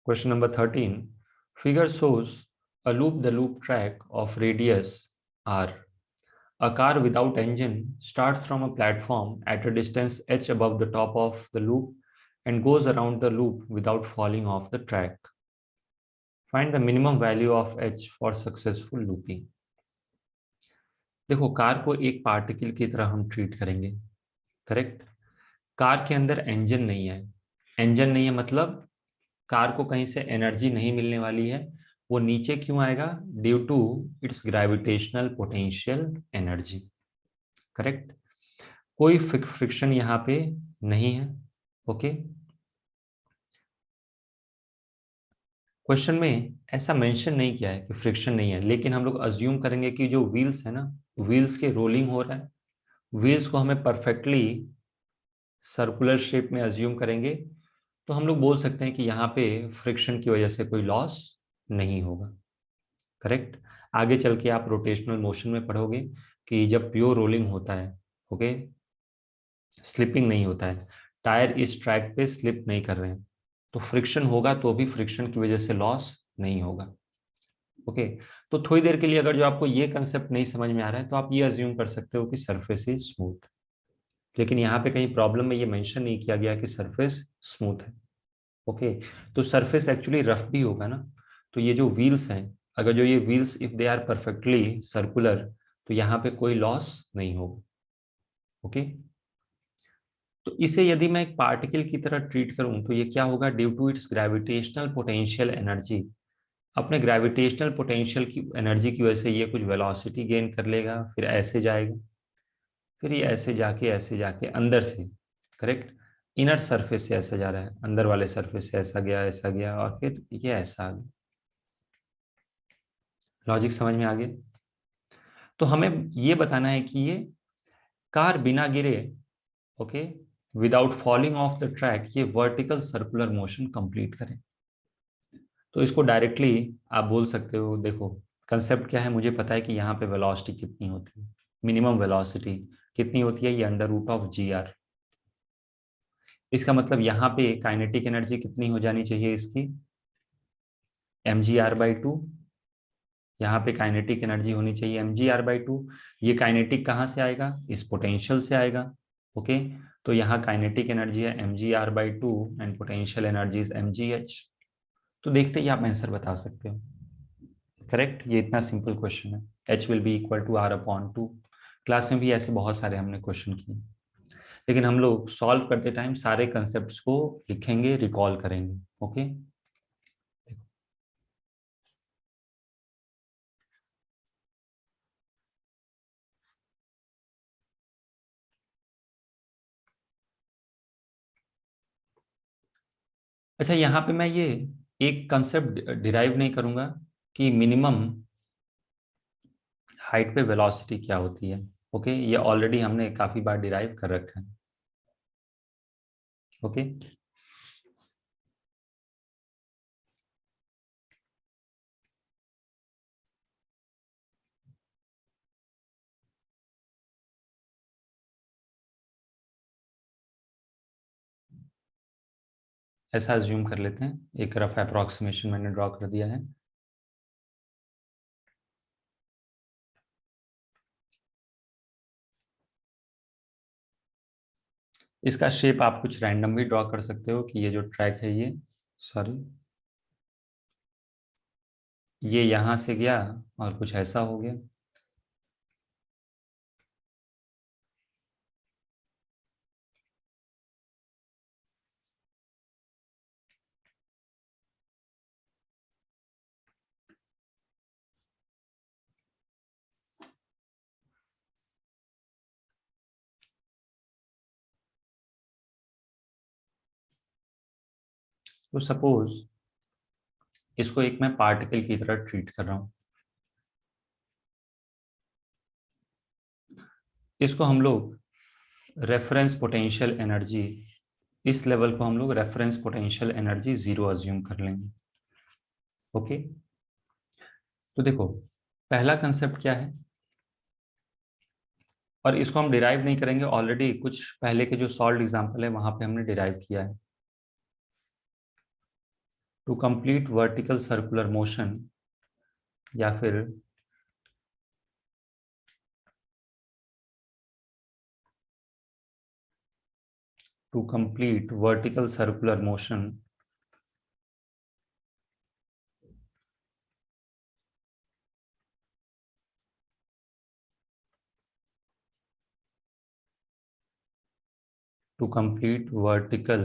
Question number 13. Figure shows a loop-the-loop track of radius r. A car without engine starts from a platform at a distance h above the top of the loop and goes around the loop without falling off the track. Find the minimum value of h for successful looping. देखो, car को एक particle की तरह हम treat करेंगे, correct. Car के अंदर engine नहीं है। इंजन नहीं है मतलब कार को कहीं से एनर्जी नहीं मिलने वाली है। वो नीचे क्यों आएगा? Due to its gravitational potential energy, correct. कोई फ्रिक्शन यहाँ पे नहीं है। ओके, क्वेश्चन में ऐसा मेंशन नहीं किया है कि फ्रिक्शन नहीं है, लेकिन हम लोग अज्यूम करेंगे कि जो व्हील्स है ना, व्हील्स के रोलिंग हो रहा है, व्हील्स को हमें परफेक्टली सर्कुलर शेप में अज्यूम करेंगे, तो हम लोग बोल सकते हैं कि यहाँ पे फ्रिक्शन की वजह से कोई लॉस नहीं होगा, करेक्ट। आगे चल के आप रोटेशनल मोशन में पढ़ोगे कि जब प्योर रोलिंग होता है, ओके, स्लिपिंग नहीं होता है, टायर इस ट्रैक पे स्लिप नहीं कर रहे हैं, तो फ्रिक्शन होगा तो भी फ्रिक्शन की वजह से लॉस नहीं होगा। ओके, तो थोड़ी देर के लिए अगर जो आपको ये कंसेप्ट नहीं समझ में आ रहा है तो आप ये अज्यूम कर सकते हो कि सरफेस इज स्मूथ, लेकिन यहाँ पे कहीं प्रॉब्लम में ये मेंशन नहीं किया गया कि सरफेस स्मूथ है। ओके, तो सरफेस एक्चुअली रफ भी होगा ना, तो ये जो व्हील्स हैं, अगर जो ये wheels if they are perfectly circular, तो यहाँ पे कोई लॉस नहीं होगा। ओके, तो इसे यदि मैं एक पार्टिकल की तरह ट्रीट करूं तो ये क्या होगा? Due to its gravitational potential energy, अपने ग्रेविटेशनल पोटेंशियल की एनर्जी की वजह से ये कुछ वेलोसिटी गेन कर लेगा, फिर ऐसे जाएगा, फिर ये ऐसे जाके अंदर से, करेक्ट, इनर सरफेस से ऐसा जा रहा है, अंदर वाले सरफेस से ऐसा गया और फिर ये ऐसा आ गया। लॉजिक समझ में आ गया? तो हमें ये बताना है कि ये कार बिना गिरे, okay, without falling of the track, ये वर्टिकल सर्कुलर मोशन कंप्लीट करे। तो इसको डायरेक्टली आप बोल सकते हो, देखो कंसेप्ट क्या है, मुझे पता है कि यहाँ पे वेलोसिटी कितनी होती है, मिनिमम वेलोसिटी कितनी होती है, ये under root of g r. इसका मतलब यहाँ पे काइनेटिक एनर्जी कितनी हो जानी चाहिए इसकी? mgr/2। यहाँ पे काइनेटिक एनर्जी होनी चाहिए mgr/2। ये काइनेटिक कहाँ से आएगा? इस पोटेंशियल से आएगा। ओके, तो यहाँ काइनेटिक एनर्जी है mgr/2 and potential energy is mgh। तो देखते ही आप आंसर बता सकते हो, करेक्ट। ये इतना सिंपल क्वेश्चन है, h will be equal to r/2। Class में भी ऐसे बहुत सारे हमने क्वेश्चन किए, लेकिन हम लोग सॉल्व करते टाइम सारे कंसेप्ट्स को लिखेंगे, रिकॉल करेंगे। ओके, अच्छा, यहाँ पे मैं ये एक कंसेप्ट डिराइव नहीं करूंगा कि मिनिमम हाइट पे वेलोसिटी क्या होती है। ओके, ये ऑलरेडी हमने काफी बार डिराइव कर रखा है। ओके, ऐसा अज्यूम कर लेते हैं, एक रफ अप्रोक्सीमेशन मैंने ड्रॉ कर दिया है। इसका शेप आप कुछ रैंडम भी ड्रॉ कर सकते हो कि ये जो ट्रैक है ये, सॉरी, ये यहां से गया और कुछ ऐसा हो गया। तो सपोज इसको एक मैं पार्टिकल की तरह ट्रीट कर रहा हूं, इसको हम लोग रेफरेंस पोटेंशियल एनर्जी, इस लेवल को हम लोग रेफरेंस पोटेंशियल एनर्जी 0 अज्यूम कर लेंगे। ओके, तो देखो पहला कंसेप्ट क्या है, और इसको हम डिराइव नहीं करेंगे, ऑलरेडी कुछ पहले के जो सॉल्व एग्जांपल है वहां पे हमने डिराइव किया है। To complete vertical circular motion या फिर to complete vertical circular motion to complete vertical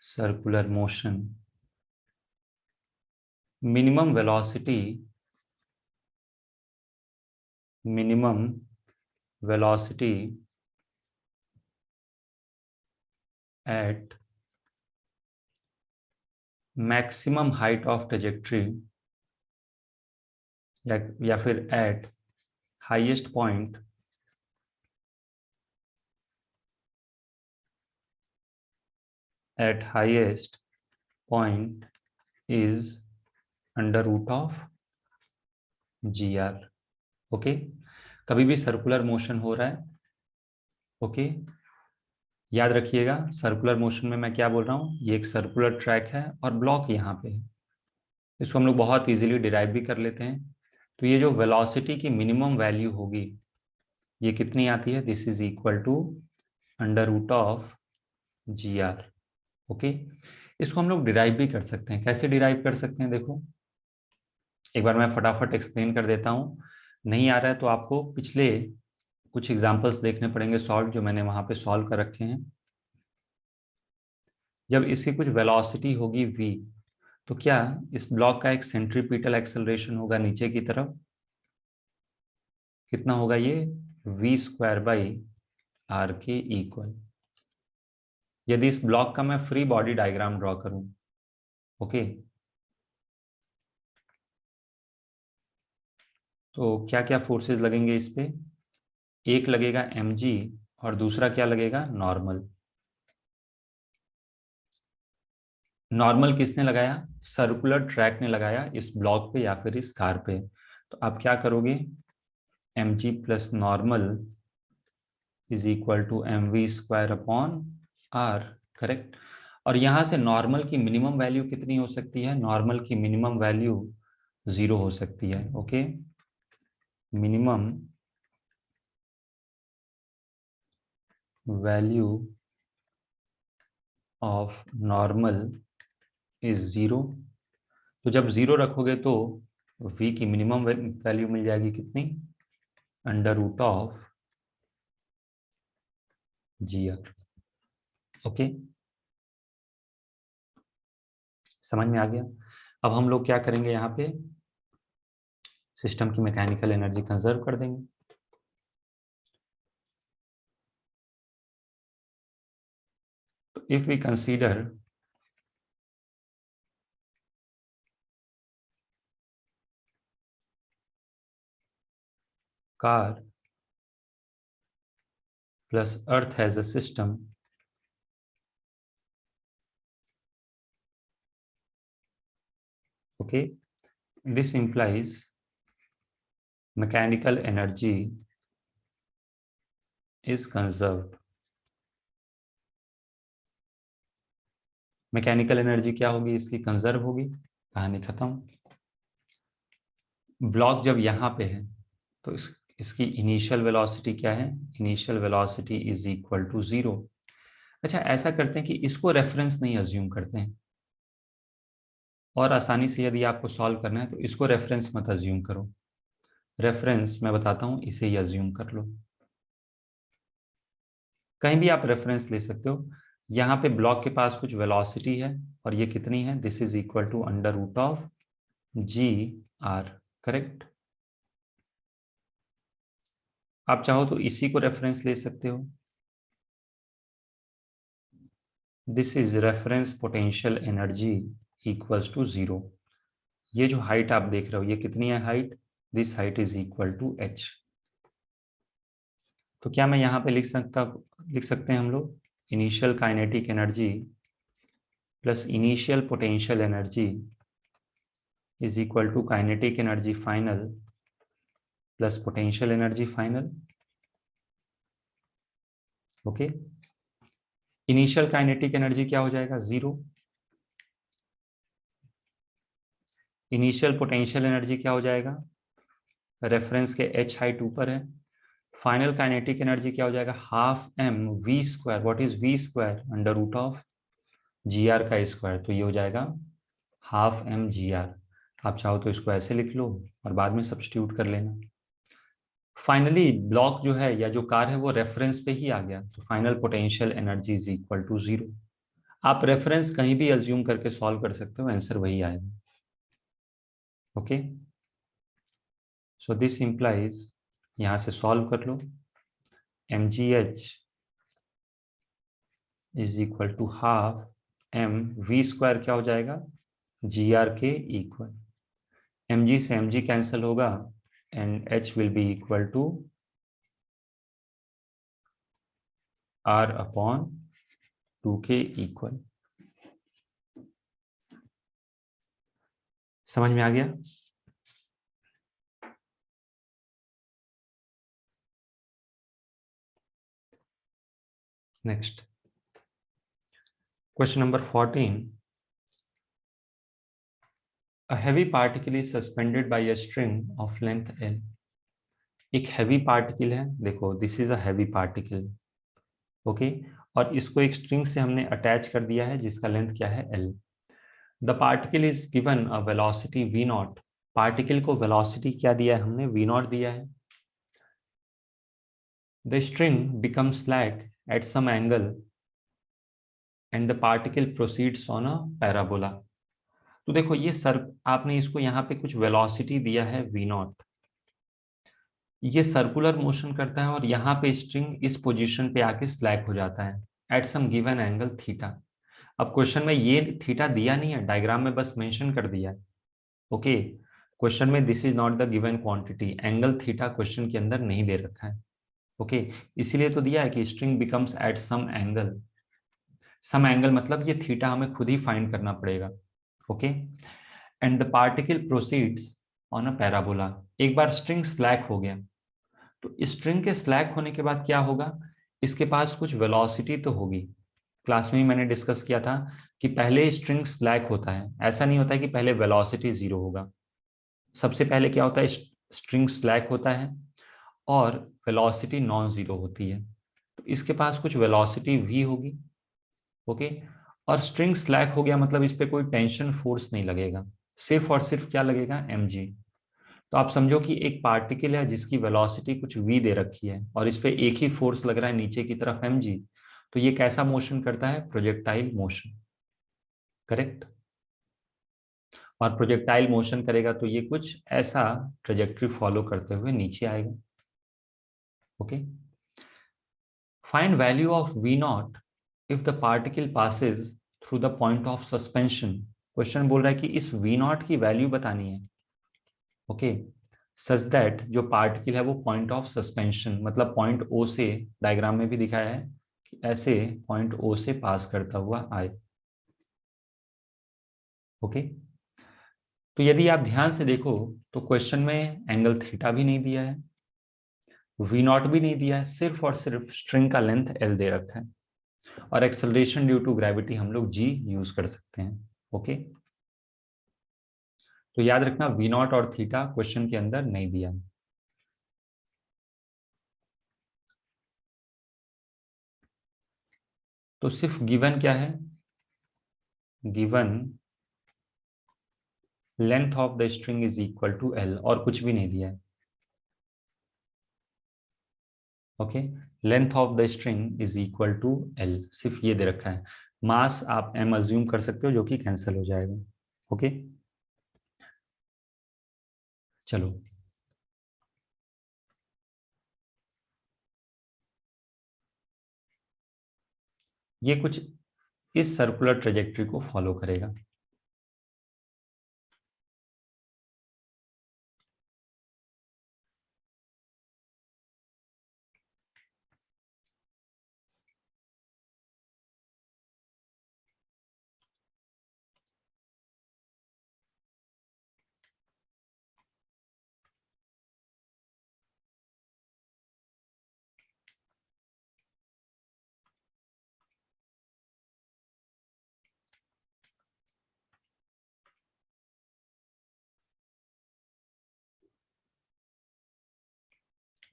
circular motion, minimum velocity at maximum height of trajectory या फिर at highest point is under root of GR। Okay, कभी भी circular motion हो रहा है, okay, याद रखिएगा सर्कुलर मोशन में मैं क्या बोल रहा हूँ, ये एक सर्कुलर ट्रैक है और ब्लॉक यहाँ पे है, इसको हम लोग बहुत इजीली डिराइव भी कर लेते हैं। तो ये जो वेलोसिटी की मिनिमम वैल्यू होगी ये कितनी आती है, this is equal to under root of GR। Okay, इसको हम लोग डिराइव भी कर सकते हैं, कैसे डिराइव कर सकते हैं देखो, एक बार मैं फटाफट एक्सप्लेन कर देता हूँ, नहीं आ रहा है तो आपको पिछले कुछ एग्जांपल्स देखने पड़ेंगे सॉल्व, जो मैंने वहां पे सॉल्व कर रखे हैं। जब इसकी कुछ वेलोसिटी होगी v, तो क्या इस ब्लॉक का एक सेंट्रीपिटल एक्सेलरेशन होगा नीचे की तरफ, कितना होगा ये v² के इक्वल। यदि इस ब्लॉक का मैं फ्री बॉडी डायग्राम ड्रॉ करूं, ओके, तो क्या क्या फोर्सेस लगेंगे इस पे, एक लगेगा mg और दूसरा क्या लगेगा नॉर्मल। नॉर्मल किसने लगाया, सर्कुलर ट्रैक ने लगाया इस ब्लॉक पे या फिर इस कार पे। तो आप क्या करोगे, mg plus normal is equal to mv² correct. और यहां से नॉर्मल की मिनिमम वैल्यू कितनी हो सकती है, नॉर्मल की मिनिमम वैल्यू 0 हो सकती है। Okay, minimum value of normal is 0। तो जब 0 रखोगे तो v की मिनिमम वैल्यू मिल जाएगी कितनी, under root of GR। Okay, समझ में आ गया। अब हम लोग क्या करेंगे, यहाँ पे सिस्टम की मैकेनिकल एनर्जी कंजर्व कर देंगे। तो if we consider car plus earth as a system, okay, this implies mechanical energy is conserved। Mechanical energy क्या होगी, इसकी कंजर्व होगी, कहानी खत्म। ब्लॉक जब यहाँ पे है तो इसकी इनिशियल वेलोसिटी क्या है, initial velocity is equal to 0। अच्छा, ऐसा करते हैं कि इसको रेफरेंस नहीं अज्यूम करते हैं, और आसानी से यदि आपको सॉल्व करना है तो इसको रेफरेंस मत अज्यूम करो, रेफरेंस मैं बताता हूं इसे ही अज्यूम कर लो। कहीं भी आप रेफरेंस ले सकते हो, यहाँ पे ब्लॉक के पास कुछ वेलोसिटी है और ये कितनी है, this is equal to under root of GR। Correct, आप चाहो तो इसी को रेफरेंस ले सकते हो, this is reference potential energy equals to 0। ये जो हाइट आप देख रहे हो ये कितनी है height, this height is equal to h। तो क्या मैं यहाँ पे लिख सकते हैं हम लोग, initial kinetic energy plus initial potential energy is equal to kinetic energy final plus potential energy final. Okay, initial kinetic energy क्या हो जाएगा 0, इनिशियल पोटेंशियल एनर्जी क्या हो जाएगा, रेफरेंस के h हाइट ऊपर है। फाइनल काइनेटिक एनर्जी क्या हो जाएगा, half m v square, what is v square, under root of gr का स्क्वायर, तो ये हो जाएगा हाफ m gr। आप चाहो तो इसको ऐसे लिख लो और बाद में सब्स्टिट्यूट कर लेना। फाइनली ब्लॉक जो है या जो कार है वो रेफरेंस पे ही आ गया, तो final potential energy is equal to 0। आप रेफरेंस कहीं भी अज्यूम करके सॉल्व कर सकते हो, आंसर वही आएगा। ओके, सो दिस इंप्लाइज, यहां से सॉल्व कर लो, m g h is equal to half m v square क्या हो जाएगा, जी आर के इक्वल, एम जी से एम जी कैंसिल होगा and h will be equal to r upon 2 के इक्वल। समझ में आ गया? Next question number 14। A heavy particle is suspended by a string of length L। एक heavy particle है, देखो this is a heavy particle, okay, और इसको एक स्ट्रिंग से हमने अटैच कर दिया है जिसका लेंथ क्या है L। The particle is given a velocity v not, particle को वेलोसिटी क्या दिया है हमने, v नॉट दिया है। The string becomes slack at some angle and the particle proceeds on a parabola। तो देखो ये सर, आपने इसको यहाँ पे कुछ वेलोसिटी दिया है v नॉट, ये सर्कुलर मोशन करता है और यहाँ पे स्ट्रिंग इस पोजीशन पे आके स्लैक हो जाता है at some given angle theta. अब क्वेश्चन में ये थीटा दिया नहीं है, डायग्राम में बस मेंशन कर दिया है। ओके, क्वेश्चन में this is not the given quantity, angle theta question के अंदर नहीं दे रखा है। ओके, इसीलिए तो दिया है कि string becomes at some angle, some angle मतलब ये थीटा हमें खुद ही फाइंड करना पड़ेगा। Okay, and the particle proceeds on a parabola. एक बार स्ट्रिंग स्लैक हो गया तो स्ट्रिंग के स्लैक होने के बाद क्या होगा, इसके पास कुछ वेलोसिटी तो होगी। क्लास में ही मैंने डिस्कस किया था कि पहले स्ट्रिंग स्लैक होता है, ऐसा नहीं होता है कि पहले वेलोसिटी 0 होगा। सबसे पहले क्या होता है, स्ट्रिंग स्लैक होता है और वेलोसिटी नॉन जीरो होती है, तो इसके पास कुछ वेलोसिटी v होगी। ओके, और स्ट्रिंग स्लैक हो गया मतलब इस पर कोई टेंशन फोर्स नहीं लगेगा, सिर्फ और सिर्फ क्या लगेगा, mg। तो आप समझो कि एक पार्टिकल है जिसकी वेलोसिटी कुछ v दे रखी है और इस पे एक ही फोर्स लग रहा है नीचे की तरफ mg, तो ये कैसा मोशन करता है, प्रोजेक्टाइल मोशन, करेक्ट। और प्रोजेक्टाइल मोशन करेगा तो ये कुछ ऐसा ट्रेजेक्ट्री फॉलो करते हुए नीचे आएगा। Okay, find value of v not if the particle Passage through the point of suspension. Question बोल रहा है कि इस v नॉट की वैल्यू बतानी है। ओके, सच दैट जो पार्टिकल है वो पॉइंट ऑफ सस्पेंशन मतलब पॉइंट ओ से, डायग्राम में भी दिखाया है कि ऐसे पॉइंट ओ से पास करता हुआ आए। ओके, तो यदि आप ध्यान से देखो तो क्वेश्चन में एंगल थीटा भी नहीं दिया है, वी नॉट भी नहीं दिया है, सिर्फ और सिर्फ स्ट्रिंग का लेंथ एल दे रखा है और एक्सेलरेशन ड्यू टू ग्रेविटी हम लोग जी यूज कर सकते हैं। ओके, तो याद रखना वी नॉट और थीटा क्वेश्चन के अंदर नहीं दिया है। तो सिर्फ गिवन क्या है, given length of the string is equal to L, और कुछ भी नहीं दिया है। Okay, length of the string is equal to L, सिर्फ ये दे रखा है। मास आप एम अज्यूम कर सकते हो जो कि कैंसिल हो जाएगा। ओके, चलो ये कुछ इस सर्कुलर ट्रेजेक्ट्री को फॉलो करेगा।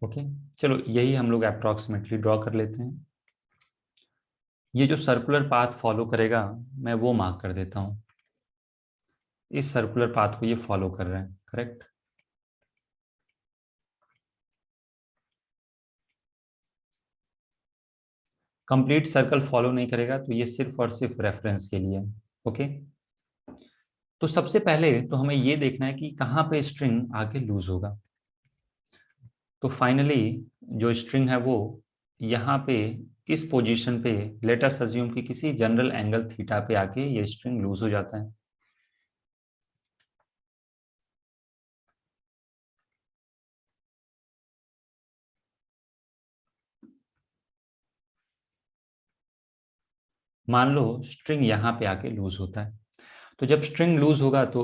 ओके, चलो यही हम लोग अप्रोक्सीमेटली ड्रॉ कर लेते हैं। ये जो सर्कुलर पाथ फॉलो करेगा मैं वो मार्क कर देता हूँ, इस सर्कुलर पाथ को ये फॉलो कर रहा है, करेक्ट। कंप्लीट सर्कल फॉलो नहीं करेगा तो ये सिर्फ और सिर्फ रेफरेंस के लिए। ओके, तो सबसे पहले तो हमें ये देखना है कि कहाँ पे स्ट्रिंग आगे लूज होगा। तो फाइनली जो स्ट्रिंग है वो यहाँ पे इस पोजीशन पे, लेट अस अज्यूम कि किसी जनरल एंगल थीटा पे आके ये स्ट्रिंग लूज हो जाता है। मान लो स्ट्रिंग यहाँ पे आके लूज होता है, तो जब स्ट्रिंग लूज होगा तो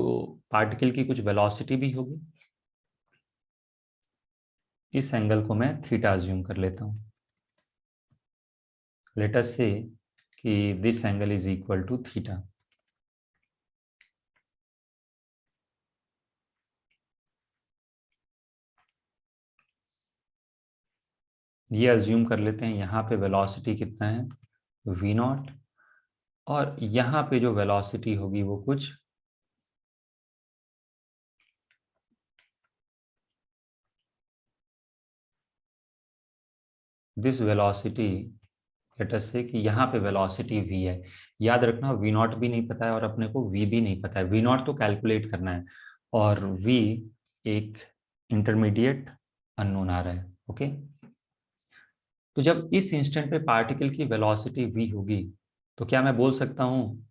पार्टिकल की कुछ वेलोसिटी भी होगी। इस एंगल को मैं थीटा अज्यूम कर लेता हूँ। लेट अस से कि this angle is equal to theta. ये अज्यूम कर लेते हैं यहाँ पे वेलोसिटी कितना है, v नॉट, और यहाँ पे जो वेलोसिटी होगी वो कुछ this velocity, late us say कि यहाँ पे वेलोसिटी v है। याद रखना v नॉट भी नहीं पता है और अपने को v भी नहीं पता है, v नॉट तो कैलकुलेट करना है और v एक इंटरमीडिएट अननोन आ रहा है। ओके, तो जब इस इंस्टेंट पे पार्टिकल की वेलोसिटी v होगी तो क्या मैं बोल सकता हूँ,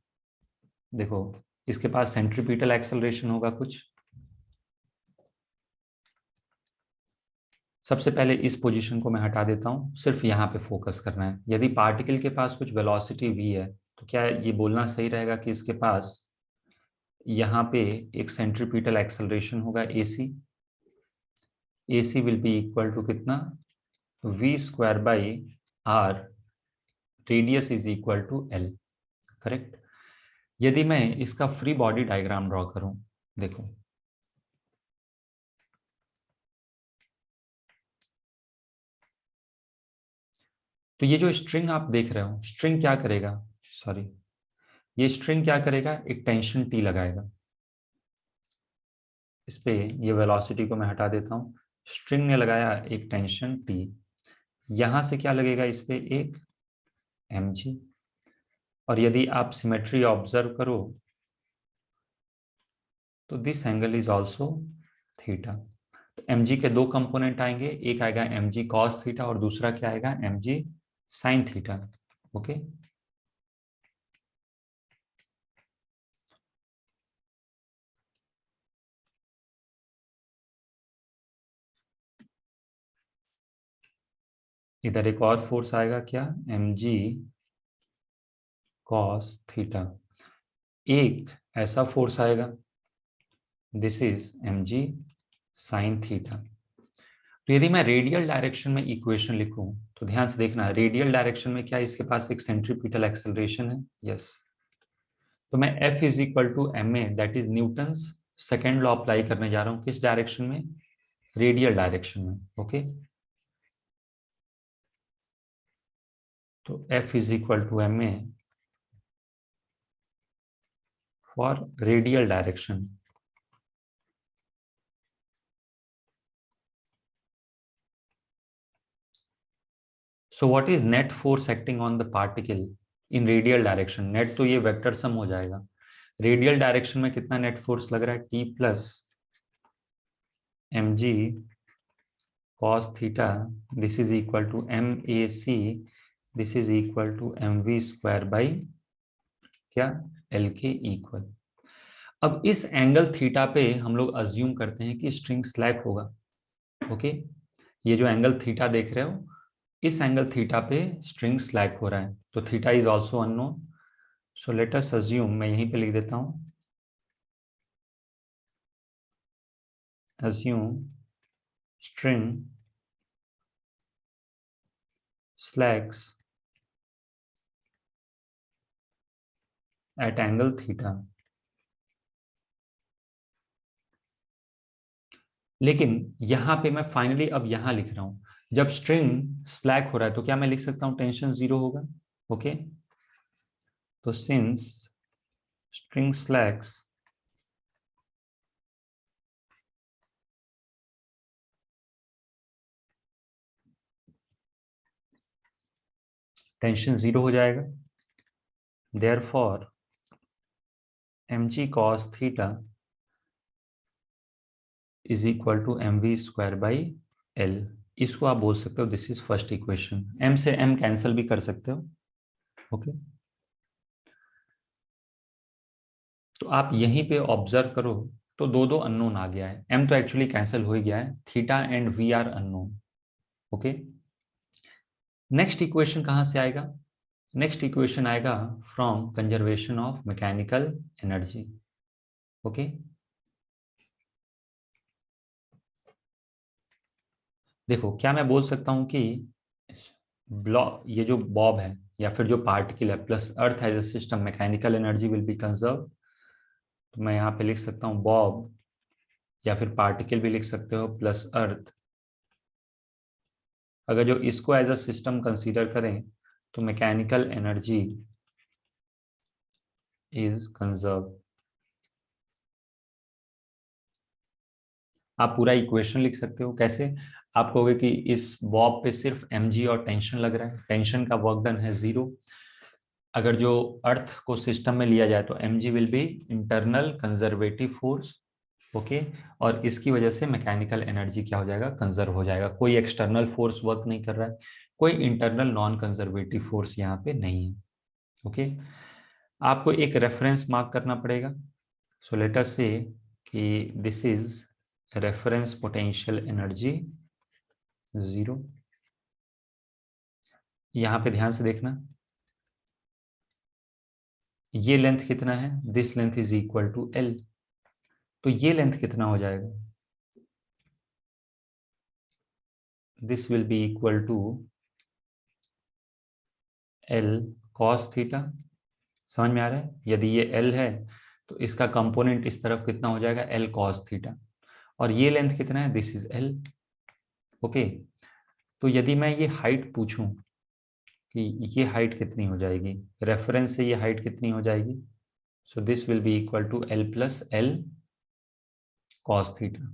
देखो इसके पास सेंट्रीपिटल एक्सेलरेशन होगा कुछ। सबसे पहले इस पोजीशन को मैं हटा देता हूँ, सिर्फ यहाँ पे फोकस करना है। यदि पार्टिकल के पास कुछ वेलोसिटी v है तो क्या ये बोलना सही रहेगा कि इसके पास यहाँ पे एक सेंट्रीपिटल एक्सेलरेशन होगा ac। ac will be equal to कितना, v square by r, radius is equal to l, correct. यदि मैं इसका फ्री बॉडी डायग्राम ड्रॉ करूं, देखो तो ये जो स्ट्रिंग आप देख रहे हो, स्ट्रिंग क्या करेगा, सॉरी, ये स्ट्रिंग क्या करेगा, एक टेंशन टी लगाएगा इस पे। ये वेलोसिटी को मैं हटा देता हूँ, स्ट्रिंग ने लगाया एक टेंशन टी, यहां से क्या लगेगा इस पे, एक mg। और यदि आप सिमेट्री ऑब्जर्व करो तो this angle is also theta. तो mg के दो कंपोनेंट आएंगे, एक आएगा mg cos थीटा और दूसरा क्या आएगा, mg sin थीटा। ओके, इधर एक और फोर्स आएगा क्या, mg cos थीटा। एक ऐसा फोर्स आएगा, this is mg sin theta. तो यदि मैं रेडियल डायरेक्शन में इक्वेशन लिखूं तो ध्यान से देखना, रेडियल डायरेक्शन में क्या इसके पास एक सेंट्रीपिटल एक्सेलरेशन है, यस। तो मैं F is equal to m a, that is Newton's second law apply करने जा रहा हूं, किस डायरेक्शन में, रेडियल डायरेक्शन में। ओके, तो F is equal to m a for radial direction. So what is net force acting on the particle in radial direction, net तो ये वेक्टर सम हो जाएगा, रेडियल डायरेक्शन में कितना नेट फोर्स लग रहा है, T प्लस mg cos theta, this is equal to MAC, this is equal to mv square by क्या, एल के इक्वल। अब इस एंगल थीटा पे हम लोग अज्यूम करते हैं कि स्ट्रिंग स्लैक होगा। ओके, ये जो एंगल थीटा देख रहे हो, इस एंगल थीटा पे स्ट्रिंग स्लैक हो रहा है, तो theta is also unknown. So let us assume, मैं यहीं पे लिख देता हूं, assume string slacks at angle theta। लेकिन यहाँ पे मैं फाइनली अब यहाँ लिख रहा हूँ, जब स्ट्रिंग स्लैक हो रहा है तो क्या मैं लिख सकता हूँ टेंशन 0 होगा। ओके, तो सिंस स्ट्रिंग स्लैक्स टेंशन 0 हो जाएगा, therefore mg cos theta is equal to mv²/L। इसको आप बोल सकते हो this is first equation. m से m कैंसिल भी कर सकते हो। ओके, तो आप यहीं पे ऑब्जर्व करो तो दो दो अननोन आ गया है, m तो एक्चुअली कैंसिल हो ही गया है, theta and v are unknown. Okay, next equation कहां से आएगा? नेक्स्ट इक्वेशन आएगा from conservation of mechanical energy. Okay, देखो क्या मैं बोल सकता हूं कि ब्लॉक, ये जो बॉब है या फिर जो पार्टिकल है plus earth as a system, mechanical energy will be conserve. तो मैं यहाँ पे लिख सकता हूँ बॉब, या फिर पार्टिकल भी लिख सकते हो, प्लस अर्थ। अगर जो इसको एज अ सिस्टम कंसीडर करें तो मैकेनिकल एनर्जी इज कंजर्व। आप पूरा इक्वेशन लिख सकते हो। कैसे? आप कहोगे कि इस बॉब पे सिर्फ mg और टेंशन लग रहा है, टेंशन का वर्क डन है 0। अगर जो अर्थ को सिस्टम में लिया जाए तो mg will be internal conservative force. Okay, और इसकी वजह से मैकेनिकल एनर्जी क्या हो जाएगा? कंजर्व हो जाएगा। कोई एक्सटर्नल फोर्स वर्क नहीं कर रहा है, कोई इंटरनल नॉन कंजर्वेटिव फोर्स यहाँ पे नहीं है। ओके, आपको एक रेफरेंस मार्क करना पड़ेगा। सो लेट अस से कि this is reference potential energy 0। यहाँ पे ध्यान से देखना, ये लेंथ कितना है? This length is equal to L। तो ये लेंथ कितना हो जाएगा? This will be equal to L cos theta. समझ में आ रहा है? यदि ये L है तो इसका कंपोनेंट इस तरफ कितना हो जाएगा? L cos theta. और ये लेंथ कितना है? This is L। ओके, तो यदि मैं ये हाइट पूछूं कि ये हाइट कितनी हो जाएगी, रेफरेंस से ये हाइट कितनी हो जाएगी? So this will be equal to L plus L cos theta.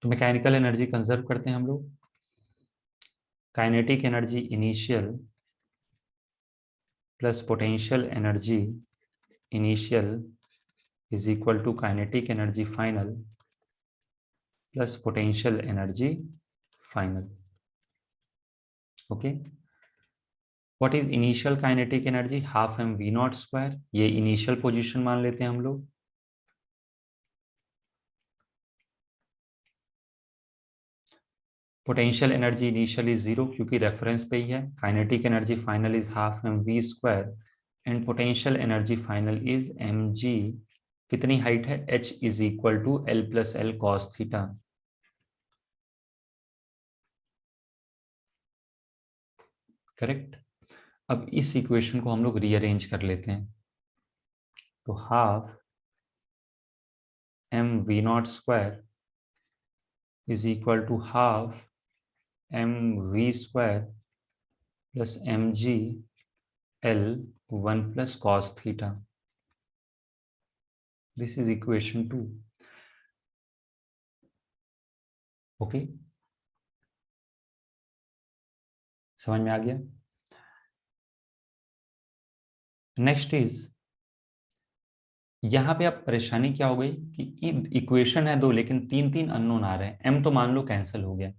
तो मैकेनिकल एनर्जी कंजर्व करते हैं हम लोग। Kinetic energy initial plus potential energy initial is equal to kinetic energy final plus potential energy final. Okay, what is initial kinetic energy? Half m v not square. ये इनिशियल position मान लेते हैं हम लोग। पोटेंशियल एनर्जी इनिशियल इज 0 क्योंकि reference पे ही है। Kinetic energy final is half m v square and potential energy final is m g. कितनी हाइट है? h is equal to L plus L cos theta. Correct. अब इस equation को हम लोग रीअरेंज कर लेते हैं। तो half m v not square is equal to half m v square plus m g l 1 plus cos theta. This is equation 2। Okay, समझ में आ गया? नेक्स्ट इज, यहाँ पे अब परेशानी क्या हो गई कि इक्वेशन है दो लेकिन तीन तीन अननोन आ रहे हैं। एम तो मान लो कैंसिल हो गया,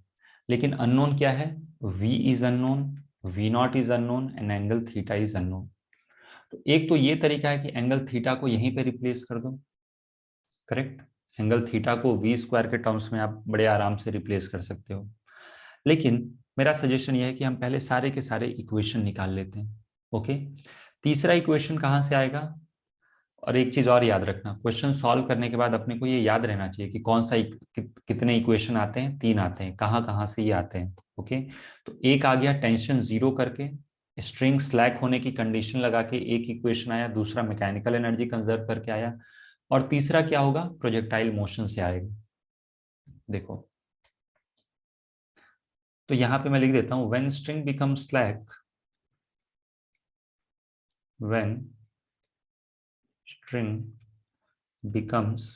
लेकिन अननोन क्या है? v is unknown, v not is unknown and angle theta is unknown. तो एक तो ये तरीका है कि एंगल थीटा को यहीं पे रिप्लेस कर दो। करेक्ट, एंगल थीटा को वी स्क्वायर के टर्म्स में आप बड़े आराम से रिप्लेस कर सकते हो। लेकिन मेरा सजेशन यह है कि हम पहले सारे के सारे इक्वेशन निकाल लेते हैं। ओके, तीसरा इक्वेशन कहां से आएगा? और एक चीज और याद रखना, क्वेश्चन सॉल्व करने के बाद अपने को ये याद रहना चाहिए कि कौन सा कितने इक्वेशन आते हैं, 3 आते हैं, कहाँ कहाँ से ये आते हैं। ओके, तो एक आ गया टेंशन जीरो करके, स्ट्रिंग स्लैक होने की कंडीशन लगा के एक इक्वेशन आया, दूसरा मैकेनिकल एनर्जी कंजर्व करके आया, और तीसरा क्या होगा, प्रोजेक्टाइल मोशन से आएगा। देखो, तो यहां पे मैं लिख देता हूं, when string become slack, when string becomes,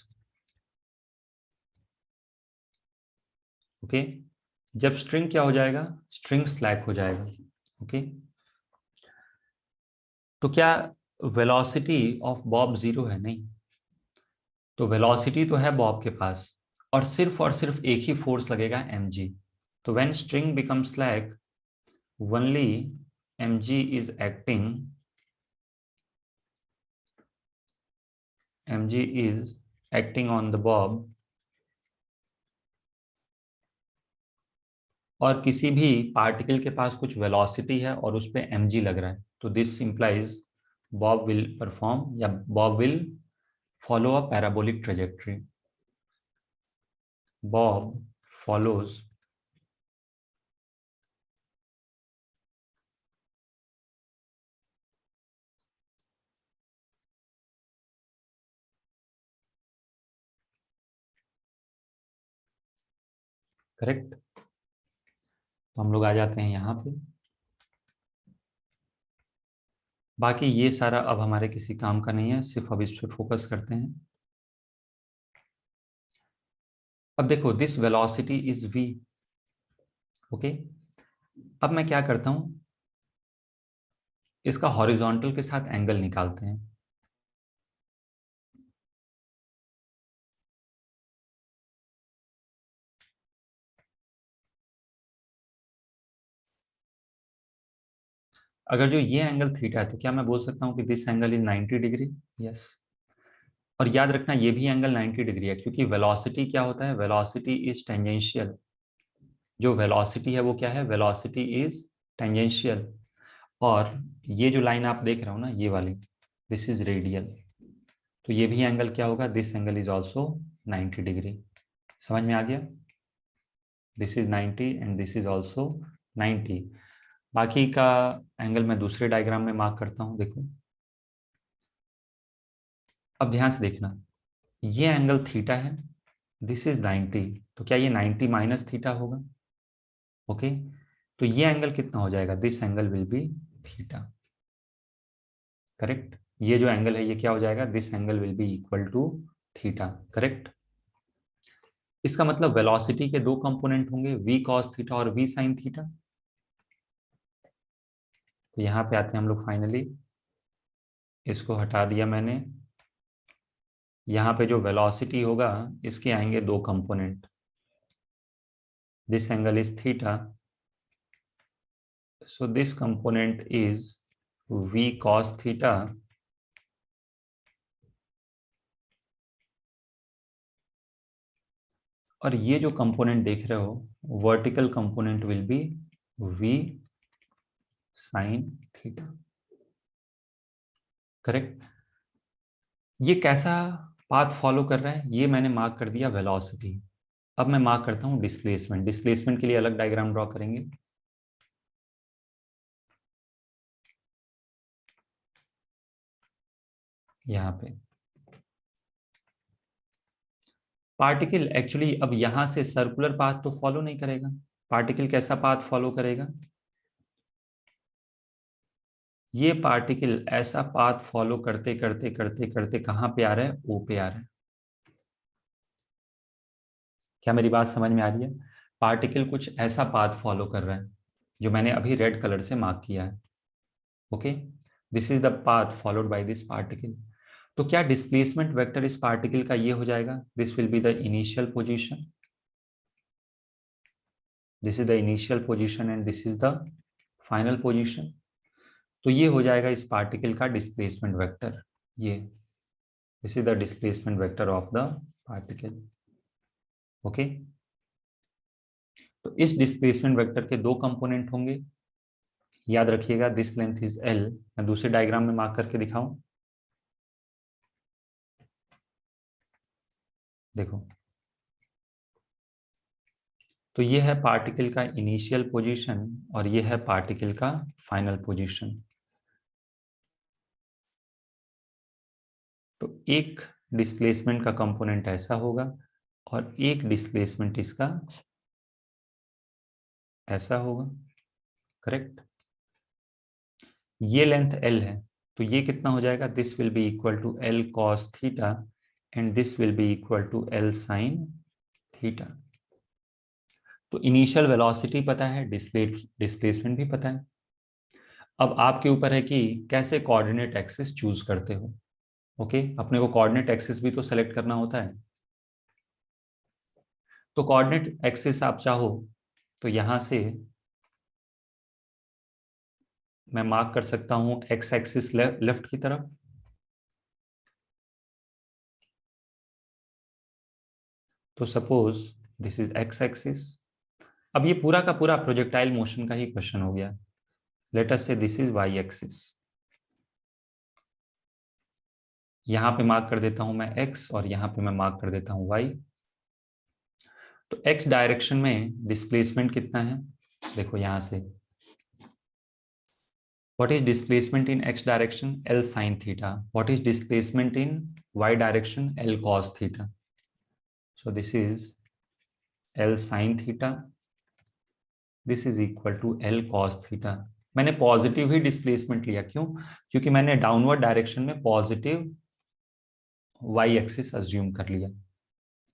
okay, जब स्ट्रिंग क्या हो जाएगा, स्ट्रिंग स्लैक हो जाएगा। ओके, तो क्या वेलोसिटी ऑफ बॉब जीरो है? नहीं, तो वेलोसिटी तो है बॉब के पास, और सिर्फ एक ही फोर्स लगेगा mg। तो when string become slack, only mg is acting, mg is acting on the Bob, और किसी भी पार्टिकल के पास कुछ वेलोसिटी है और उस पे mg लग रहा है, तो this implies bob will perform, या bob will follow a parabolic trajectory. Bob follows correct. तो हम लोग आ जाते हैं यहाँ पे, बाकी ये सारा अब हमारे किसी काम का नहीं है, सिर्फ अब इस पर फोकस करते हैं। अब देखो, this velocity is v। Okay, अब मैं क्या करता हूं, इसका हॉरिजॉन्टल के साथ एंगल निकालते हैं। अगर जो ये एंगल थीटा है, तो क्या मैं बोल सकता हूं कि this angle is 90 degree? Yes. और याद रखना, ये भी एंगल 90 डिग्री है, क्योंकि वेलोसिटी क्या होता है, वेलोसिटी इज टेंजेंशियल। जो वेलोसिटी है वो क्या है, वेलोसिटी इज टेंजेंशियल। और ये जो लाइन आप देख रहे हो ना, ये वाली, दिस इज रेडियल। तो ये भी एंगल क्या होगा, this angle is also 90 degree. समझ में आ गया? This is 90 and this is also 90। बाकी का एंगल मैं दूसरे डायग्राम में मार्क करता हूं। देखो, अब ध्यान से देखना, ये एंगल थीटा है, दिस इज 90, तो क्या ये 90 माइनस थीटा होगा? ओके, तो ये एंगल कितना हो जाएगा, this angle will be theta. Correct, ये जो एंगल है ये क्या हो जाएगा, this angle will be equal to theta. Correct. इसका मतलब वेलोसिटी के दो कंपोनेंट होंगे, v cos थीटा और v sin थीटा। तो यहां पे आते हैं हम लोग फाइनली, इसको हटा दिया मैंने। यहाँ पे जो वेलोसिटी होगा, इसके आएंगे दो component, this angle is theta, so this component is v cos theta, और ये जो कंपोनेंट देख रहे हो, vertical component will be v sin theta. Correct. ये कैसा पाथ फॉलो कर रहा है, ये मैंने मार्क कर दिया वेलोसिटी। अब मैं मार्क करता हूं डिस्प्लेसमेंट। डिस्प्लेसमेंट के लिए अलग डायग्राम ड्रॉ करेंगे। यहाँ पे पार्टिकल एक्चुअली अब यहां से सर्कुलर पाथ तो फॉलो नहीं करेगा, पार्टिकल कैसा पाथ फॉलो करेगा, ये पार्टिकल ऐसा पाथ फॉलो करते करते करते करते कहां पे आ रहा है, ओ पे आ रहा है। क्या मेरी बात समझ में आ रही है? पार्टिकल कुछ ऐसा पाथ फॉलो कर रहा है जो मैंने अभी रेड कलर से मार्क किया है। Okay, this is the path followed by this particle. तो क्या डिस्प्लेसमेंट वेक्टर इस पार्टिकल का ये हो जाएगा, this will be the initial position, this is the initial position and this is the final position. तो ये हो जाएगा इस पार्टिकल का डिस्प्लेसमेंट वेक्टर। ये this is the displacement vector of the particle. Okay, तो इस डिस्प्लेसमेंट वेक्टर के दो कंपोनेंट होंगे, याद रखिएगा, दिस लेंथ इज l। मैं दूसरे डायग्राम में मार्क करके दिखाऊं, देखो, तो ये है पार्टिकल का इनिशियल पोजीशन और ये है पार्टिकल का फाइनल पोजीशन। तो एक डिस्प्लेसमेंट का कंपोनेंट ऐसा होगा और एक डिस्प्लेसमेंट इसका ऐसा होगा, करेक्ट। ये लेंथ L है, तो ये कितना हो जाएगा, this will be equal to L cos theta and this will be equal to L sin theta. तो इनिशियल वेलोसिटी पता है, डिस्प्लेसमेंट भी पता है। अब आपके ऊपर है कि कैसे कोऑर्डिनेट एक्सिस चूज करते हो। ओके, अपने को कोऑर्डिनेट एक्सिस भी तो सेलेक्ट करना होता है। तो कोऑर्डिनेट एक्सिस आप चाहो तो यहां से मैं मार्क कर सकता हूं एक्स एक्सिस लेफ्ट की तरफ, तो suppose this is x axis. अब ये पूरा का पूरा प्रोजेक्टाइल मोशन का ही क्वेश्चन हो गया। लेट अस से दिस इज वाई एक्सिस, यहां पे मार्क कर देता हूं मैं एक्स और यहां पे मैं मार्क कर देता हूं वाई। तो एक्स डायरेक्शन में डिस्प्लेसमेंट कितना है, देखो यहां से, what is displacement in X direction, L sine theta. What is displacement in Y direction, L cos theta. So this is L sine theta, this is equal to L cos theta. मैंने positive ही displacement लिया, क्यों, क्योंकि मैंने downward direction में positive Y axis assume कर लिया।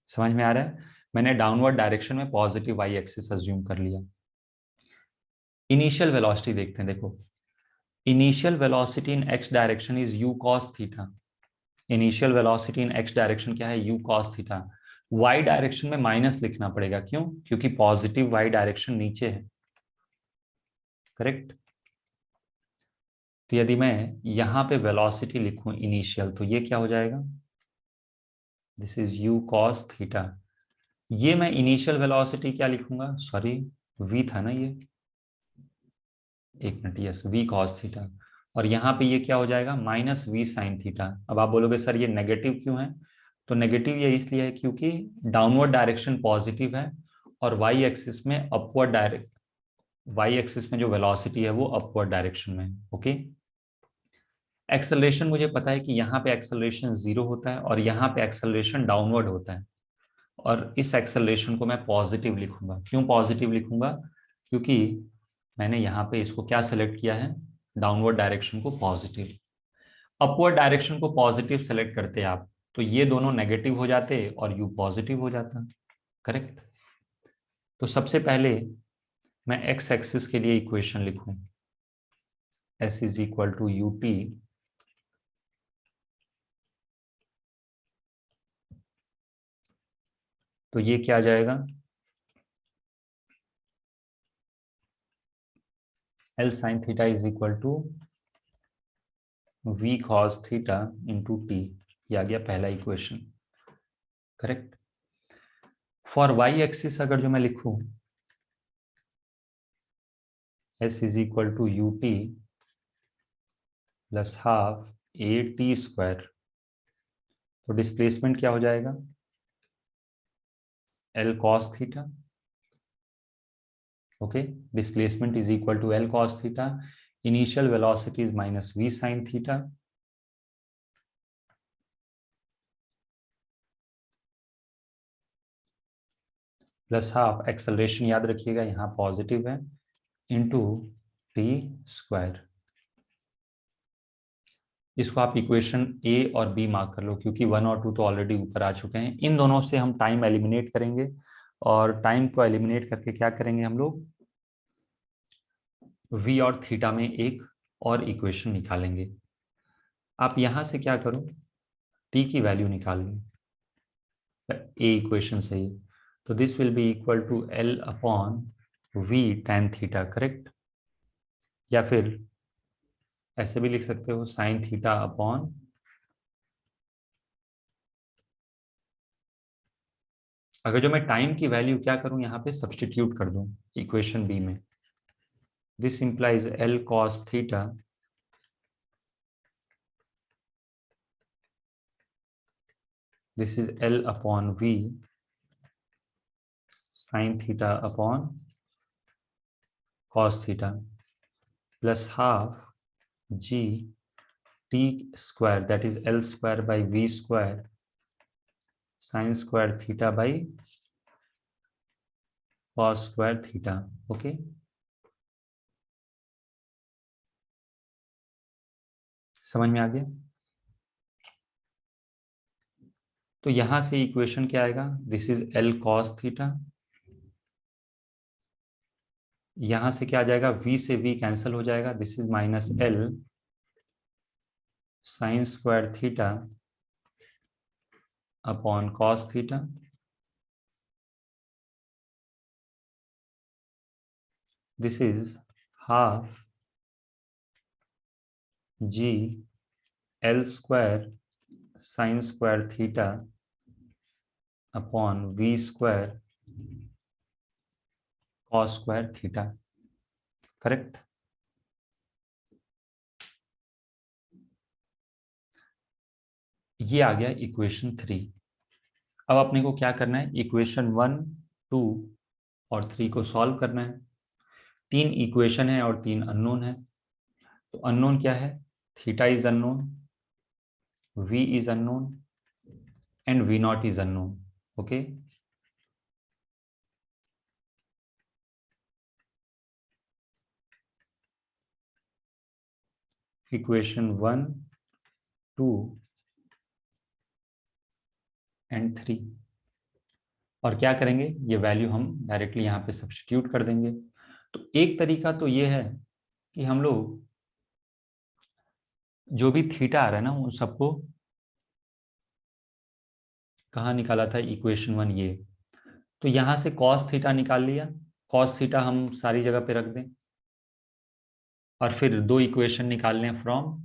समझ में आ रहा है, मैंने डाउनवर्ड डायरेक्शन में पॉजिटिव वाई एक्सिस अज्यूम कर लिया। इनिशियल वेलोसिटी देखते हैं, देखो initial velocity in X direction is U cos theta. Initial velocity in X direction क्या है, U cos theta. Y direction में माइनस लिखना पड़ेगा, क्यों, क्योंकि पॉजिटिव वाई डायरेक्शन नीचे है, करेक्ट। तो यदि मैं यहां पे वेलोसिटी लिखूं इनिशियल, तो ये क्या हो जाएगा, this is U cos theta. ये मैं इनिशियल वेलोसिटी क्या लिखूंगा, सॉरी वी था ना ये, एक minute, yes V cos theta. और यहाँ पे ये क्या हो जाएगा, माइनस वी साइन थीटा। अब आप बोलोगे सर ये नेगेटिव क्यों है, तो नेगेटिव ये इसलिए है क्योंकि डाउनवर्ड डायरेक्शन पॉजिटिव है और वाई एक्सिस में अपवर्ड डायरेक्ट, वाई एक्सिस में जो वेलोसिटी है वो अपवर्ड डायरेक्शन में। ओके, एक्सेलरेशन मुझे पता है कि यहाँ पे एक्सेलरेशन 0 होता है और यहाँ पे एक्सेलरेशन डाउनवर्ड होता है, और इस एक्सेलरेशन को मैं पॉजिटिव लिखूंगा। क्यों पॉजिटिव लिखूंगा, क्योंकि मैंने यहाँ पे इसको क्या सेलेक्ट किया है, डाउनवर्ड डायरेक्शन को पॉजिटिव। अपवर्ड डायरेक्शन को पॉजिटिव सेलेक्ट करते आप तो ये दोनों नेगेटिव हो जाते और यू पॉजिटिव हो जाता, करेक्ट। तो सबसे पहले मैं एक्स एक्सिस के लिए इक्वेशन लिखूं, S is equal to U T तो ये क्या आ जाएगा, L sine theta is equal to V cos theta into T. ये आ गया पहला equation, correct. For Y axis अगर जो मैं लिखूं S is equal to U T plus half A T square, तो डिस्प्लेसमेंट क्या हो जाएगा, L cos theta. Okay, displacement is equal to L cos theta, initial velocity is minus we sine theta plus half, acceleration याद रखिएगा यहाँ positive है, into T square. इसको आप इक्वेशन ए और बी मार्क कर लो, क्योंकि 1 और 2 तो ऑलरेडी ऊपर आ चुके हैं। इन दोनों से हम टाइम एलिमिनेट करेंगे और टाइम को एलिमिनेट करके क्या करेंगे हम लोग, वी और थीटा में एक और इक्वेशन निकालेंगे। आप यहां से क्या करो, टी की वैल्यू निकाल लो, ए इक्वेशन से ही। तो this will be equal to L upon V tan theta, correct. या फिर ऐसे भी लिख सकते हो साइन थीटा अपॉन, अगर जो मैं टाइम की वैल्यू क्या करूं यहाँ पे सब्सटीट्यूट कर दूं इक्वेशन बी में, this implies L cos theta this is L upon V sine theta upon cos theta plus half G T square that is L square by V square sine square theta by cos square theta. Okay, समझ में आ गया? तो यहां से equation क्या आएगा? This is L cos theta, यहां से क्या आ जाएगा? V से V कैंसिल हो जाएगा, this is minus L sign square theta upon cos theta this is half G L square sine square theta upon V square cos square theta. Correct? ये आ गया इक्वेशन 3। अब अपने को क्या करना है? इक्वेशन 1, 2 और 3 को सॉल्व करना है। 3 इक्वेशन है और 3 अननोन है। तो अननोन क्या है? Theta is unknown, V is unknown and V not is unknown. Okay, equation 1, 2 and 3। और क्या करेंगे? ये वैल्यू हम डायरेक्टली यहाँ पे सब्स्टिट्यूट कर देंगे। तो एक तरीका तो ये है कि हम लोग जो भी थीटा आ रहा है ना उन सबको कहाँ निकाला था? इक्वेशन 1 ये। तो यहाँ से कॉस थीटा निकाल लिया, कॉस थीटा हम सारी जगह पे रख दें और फिर 2 इक्वेशन निकाल लें from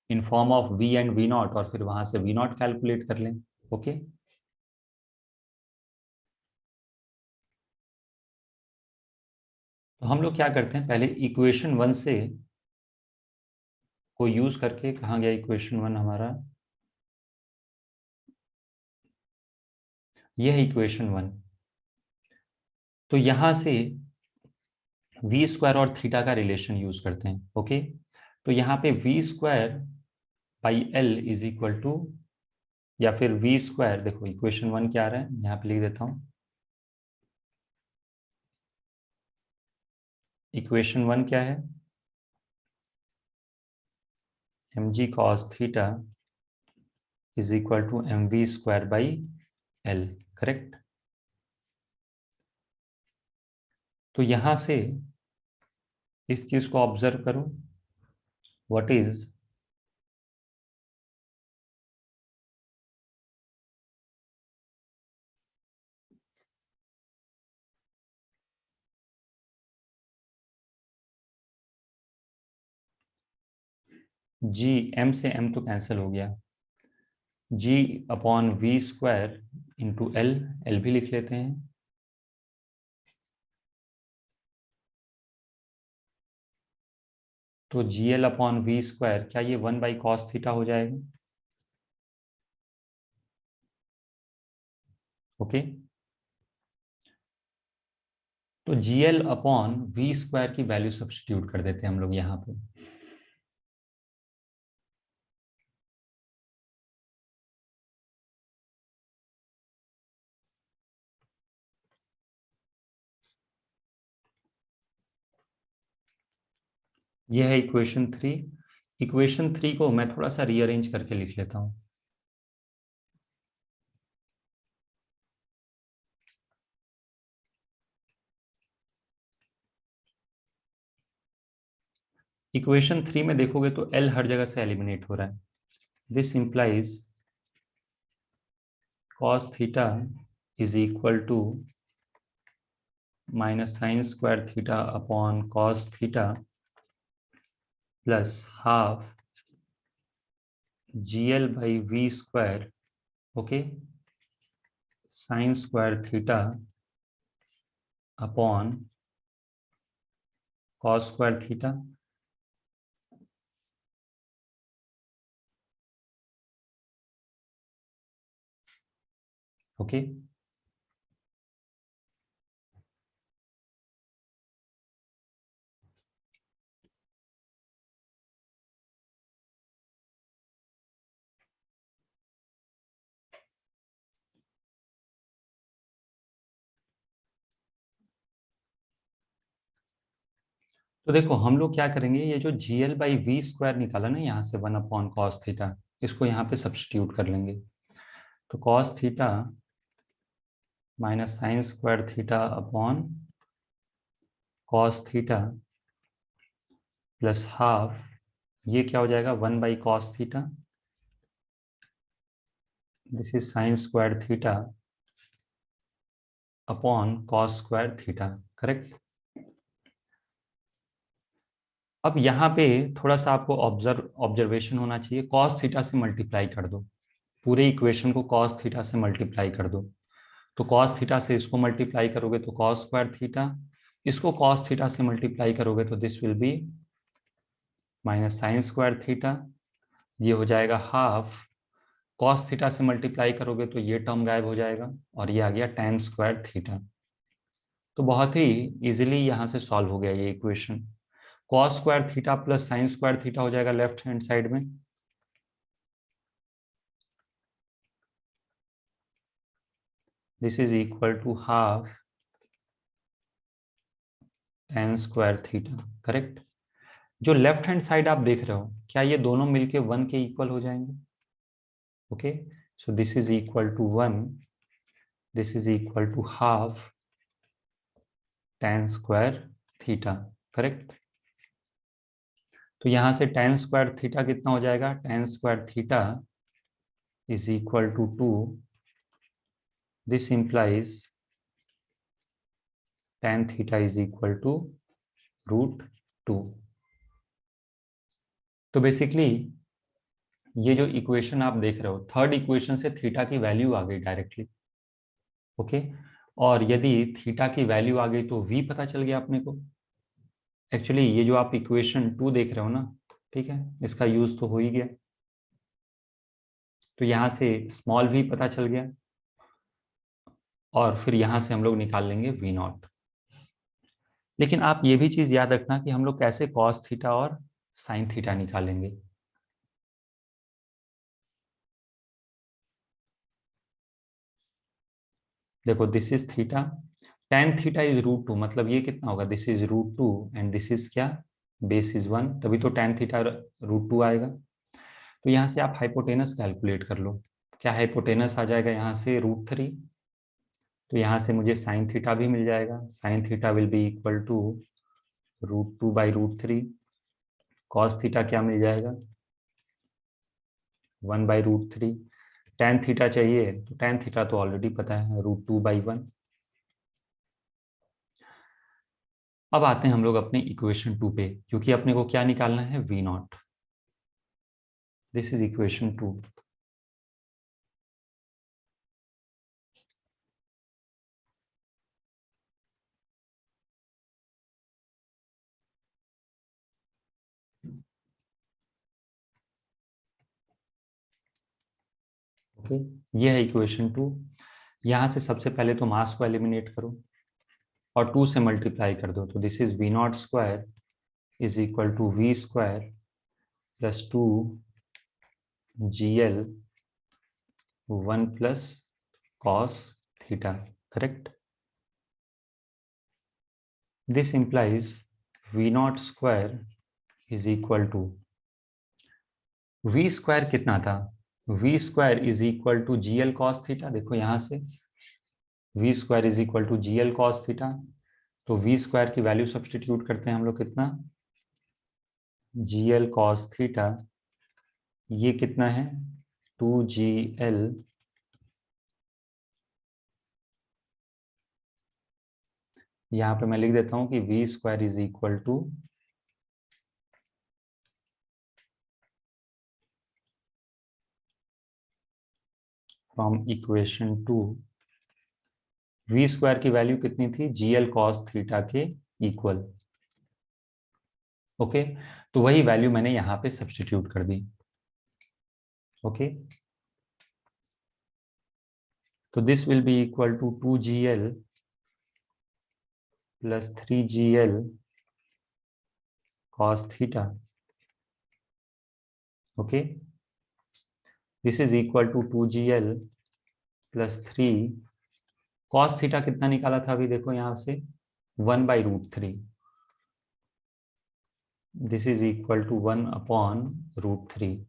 in form of V and V not और फिर वहां से V नॉट कैलकुलेट कर लें। ओके, तो हम लोग क्या करते हैं? पहले इक्वेशन 1 से को यूज करके, कहाँ गया इक्वेशन 1 हमारा? यह है इक्वेशन 1। तो यहां से V स्क्वायर और थीटा का रिलेशन यूज करते हैं। ओके, तो यहाँ पे V square by L is equal to, या फिर V स्क्वायर, देखो इक्वेशन 1 क्या आ रहा है, यहाँ पे लिख देता हूं। इक्वेशन 1 क्या है? mg cos theta is equal to mv square by L। Correct? तो यहां से इस चीज को ऑब्जर्व करो, व्हाट इज G, M से M तो कैंसिल हो गया, G upon V square into L, L भी लिख लेते हैं। तो GL अपॉन V स्क्वायर, क्या ये 1 बाई कॉस थीटा हो जाएगा? ओके, तो GL अपॉन V स्क्वायर की वैल्यू सब्स्टिट्यूट कर देते हैं हम लोग यहाँ पे। ये है इक्वेशन 3। इक्वेशन 3 को मैं थोड़ा सा रीअरेंज करके लिख लेता हूँ। इक्वेशन 3 में देखोगे तो L हर जगह से एलिमिनेट हो रहा है। This implies cos theta is equal to minus sine square theta upon cos theta plus half GL by V square, okay, sine square theta upon cos square theta. Okay. तो देखो हम लोग क्या करेंगे, ये जो GL/V² निकाला ना यहाँ से 1/cos थीटा, इसको यहाँ पे सब्स्टिट्यूट कर लेंगे। तो cos theta minus sine square theta upon cos theta plus half, ये क्या हो जाएगा 1/cos theta, this is sine square theta upon cos square theta, correct. अब यहाँ पे थोड़ा सा आपको ऑब्जर्वेशन होना चाहिए, cos थीटा से मल्टीप्लाई कर दो, पूरे इक्वेशन को cos थीटा से मल्टीप्लाई कर दो। तो cos थीटा से इसको मल्टीप्लाई करोगे तो cos स्क्वायर थीटा, इसको cos थीटा से मल्टीप्लाई करोगे तो this will B minus sine square theta, ये हो जाएगा हाफ, cos थीटा से मल्टीप्लाई करोगे तो ये टर्म गायब हो जाएगा और ये आ गया tan स्क्वायर थीटा। तो बहुत ही इजीली यहाँ से सॉल्व हो गया ये equation. cos square theta plus sine square theta हो जाएगा लेफ्ट हैंड साइड में, this is equal to half tan square theta, correct. जो लेफ्ट हैंड साइड आप देख रहे हो, क्या ये दोनों मिलके 1 के इक्वल हो जाएंगे? Okay, so this is equal to 1, this is equal to half tan square theta, correct. तो यहां से tan स्क्वायर थीटा कितना हो जाएगा, tan square theta is equal to 2, this implies tan theta is equal to √2। तो basically ये जो equation आप देख रहे हो, थर्ड इक्वेशन से थीटा की वैल्यू आ गई डायरेक्टली, ओके। और यदि थीटा की वैल्यू आ गई तो v पता चल गया अपने को। एक्चुअली ये जो आप इक्वेशन 2 देख रहे हो ना, ठीक है, इसका यूज तो हो ही गया। तो यहां से स्मॉल v पता चल गया और फिर यहां से हम लोग निकाल लेंगे v0। लेकिन आप ये भी चीज याद रखना कि हम लोग कैसे cos थीटा और sin थीटा निकालेंगे। देखो this is theta, tan theta is √2, मतलब ये कितना होगा, this is √2 and this is क्या, बेस इज 1, तभी तो tan थीटा √2 आएगा। तो यहाँ से आप हाइपोटेनस कैलकुलेट कर लो, क्या हाइपोटेनस आ जाएगा यहाँ से √3। तो यहाँ से मुझे साइन थीटा भी मिल जाएगा, sine theta will be equal to √2/√3, cos theta क्या मिल जाएगा 1/√3, tan थीटा चाहिए तो tan थीटा तो ऑलरेडी पता है √2/1। अब आते हैं हम लोग अपने इक्वेशन 2 पे, क्योंकि अपने को क्या निकालना है v0, this is equation 2। Okay, ये है इक्वेशन 2। यहाँ से सबसे पहले तो मास को एलिमिनेट करो और 2 से मल्टीप्लाई कर दो, तो this is v0² is equal to v² plus 2gl 1 plus cos theta, correct. This implies v0² is equal to v² कितना था, v² is equal to gl cos theta. देखो यहाँ से v² is equal to gl cos theta, तो v² की value substitute करते हैं हम लोग, कितना gl cos थीटा, ये कितना है 2gl, यहाँ पे मैं लिख देता हूं कि v² is equal to from equation 2, v² की वैल्यू कितनी थी gl cos थीटा के इक्वल, ओके। तो वही वैल्यू मैंने यहाँ पे सब्स्टिट्यूट कर दी, ओके। तो this will be equal to 2gl plus 3gl cos theta. Okay, this is equal to 2gl plus 3 cos theta कितना निकाला था अभी देखो यहां से 1/√3. This is equal to 1/√3.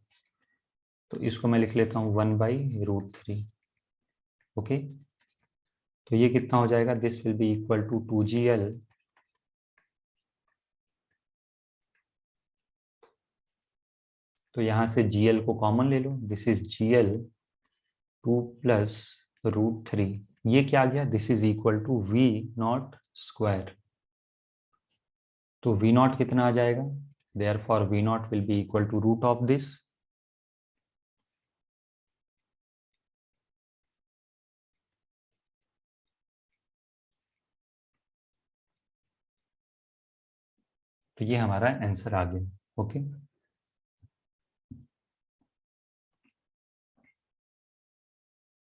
तो इसको मैं लिख लेता हूं 1/√3. ओके, तो ये कितना हो जाएगा, this will be equal to 2gl तो यहां से gl को कॉमन ले लो, दिस इज gl 2 प्लस √3. ये क्या आ गया, this is equal to v0 square. तो v0 कितना आ जाएगा, therefore v0 will be equal to root of this. तो ये हमारा आंसर आ गया. ओके